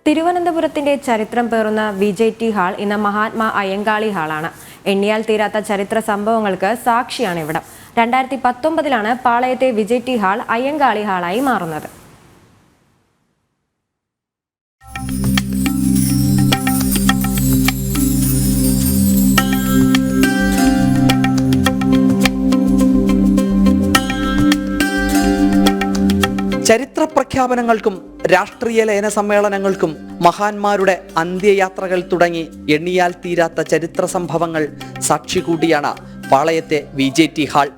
തിരുവനന്തപുരത്തിന്റെ ചരിത്രം പേറുന്ന VJT hall ഇന്ന് മഹാത്മാ അയ്യങ്കാളി ഹാളാണ്. എണ്ണിയാൽ തീരാത്ത ചരിത്ര സംഭവങ്ങൾക്ക് സാക്ഷിയാണ് ഇവിടം. 2019 പാളയത്തെ VJT ഹാൾ അയ്യങ്കാളി ഹാളായി മാറുന്നത്. ചരിത്ര പ്രഖ്യാപനങ്ങൾക്കും രാഷ്ട്രീയ ലയന സമ്മേളനങ്ങൾക്കും മഹാന്മാരുടെ അന്ത്യയാത്രകൾ തുടങ്ങി എണ്ണിയാൽ തീരാത്ത ചരിത്ര സംഭവങ്ങൾ സാക്ഷി കൂടിയാണ് പാളയത്തെ VJT ഹാൾ.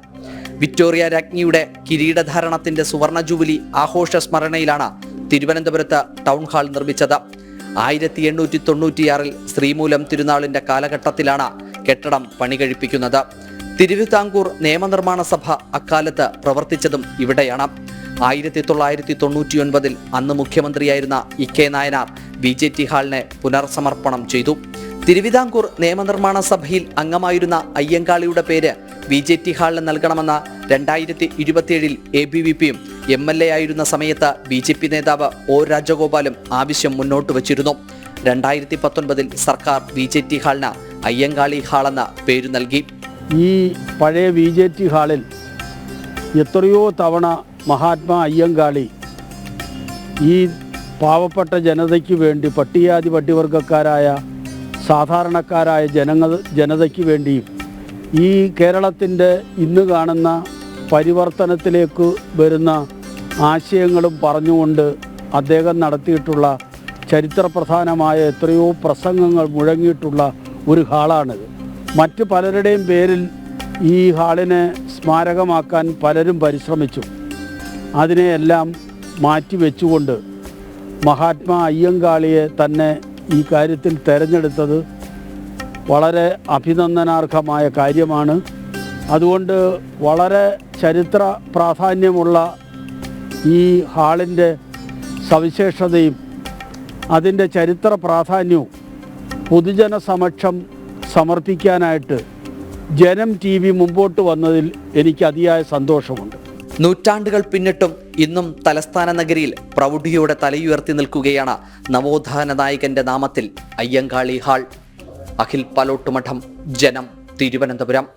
വിക്ടോറിയ രാജ്ഞിയുടെ കിരീടധാരണത്തിന്റെ സുവർണ ജൂബിലി ആഘോഷ സ്മരണയിലാണ് തിരുവനന്തപുരത്ത് ടൗൺ ഹാൾ നിർമ്മിച്ചത്. 1896 ശ്രീമൂലം തിരുനാളിന്റെ കാലഘട്ടത്തിലാണ് കെട്ടിടം പണി കഴിപ്പിക്കുന്നത്. തിരുവിതാംകൂർ നിയമനിർമ്മാണ സഭ അക്കാലത്ത് പ്രവർത്തിച്ചതും ഇവിടെയാണ്. 1999 അന്ന് മുഖ്യമന്ത്രിയായിരുന്ന EK നായനാർ VJT ഹാളിനെ പുനർസമർപ്പണം ചെയ്തു. തിരുവിതാംകൂർ നിയമനിർമ്മാണ സഭയിൽ അംഗമായിരുന്ന അയ്യങ്കാളിയുടെ പേര് VJT ഹാളിന് നൽകണമെന്ന 2027 ABVPയും MLA ആയിരുന്ന സമയത്ത് BJP നേതാവ് O രാജഗോപാലും ആവശ്യം മുന്നോട്ട് വച്ചിരുന്നു. 2019 സർക്കാർ VJT ഹാളിന് അയ്യങ്കാളി ഹാളെന്ന പേര് നൽകി. ഈ പഴയ VJT ഹാളിൽ എത്രയോ തവണ മഹാത്മാ അയ്യങ്കാളി ഈ പാവപ്പെട്ട ജനതയ്ക്ക് വേണ്ടി, പട്ടികജാതി പട്ടികവർഗക്കാരായ സാധാരണക്കാരായ ജനതയ്ക്ക് വേണ്ടിയും ഈ കേരളത്തിൻ്റെ ഇന്ന് കാണുന്ന പരിവർത്തനത്തിലേക്ക് വരുന്ന ആശയങ്ങളും പറഞ്ഞുകൊണ്ട് അദ്ദേഹം നടത്തിയിട്ടുള്ള ചരിത്രപ്രധാനമായ എത്രയോ പ്രസംഗങ്ങൾ മുഴങ്ങിയിട്ടുള്ള ഒരു ഹാളാണിത്. മറ്റ് പലരുടെയും പേരിൽ ഈ ഹാളിനെ സ്മാരകമാക്കാൻ പലരും പരിശ്രമിച്ചു. അതിനെയെല്ലാം മാറ്റിവെച്ചുകൊണ്ട് മഹാത്മാ അയ്യങ്കാളിയെ തന്നെ ഈ കാര്യത്തിൽ തിരഞ്ഞെടുത്തത് വളരെ അഭിനന്ദനാർഹമായ കാര്യമാണ്. അതുകൊണ്ട് വളരെ ചരിത്ര പ്രാധാന്യമുള്ള ഈ ഹാളിൻ്റെ സവിശേഷതയും അതിൻ്റെ ചരിത്ര പ്രാധാന്യവും പൊതുജന സമക്ഷം സമർപ്പിക്കാനായിട്ട് ജനം TV മുമ്പോട്ട് വന്നതിൽ എനിക്ക് അതിയായ സന്തോഷമുണ്ട്. നൂറ്റാണ്ടുകൾ പിന്നിട്ടും ഇന്നും തലസ്ഥാന നഗരിയിൽ പ്രൗഢിയോടെ തലയുയർത്തി നിൽക്കുകയാണ് നവോത്ഥാന നായകന്റെ നാമത്തിൽ അയ്യങ്കാളി ഹാൾ. അഖിൽ പാലോട്ടുമഠം, ജനം, തിരുവനന്തപുരം.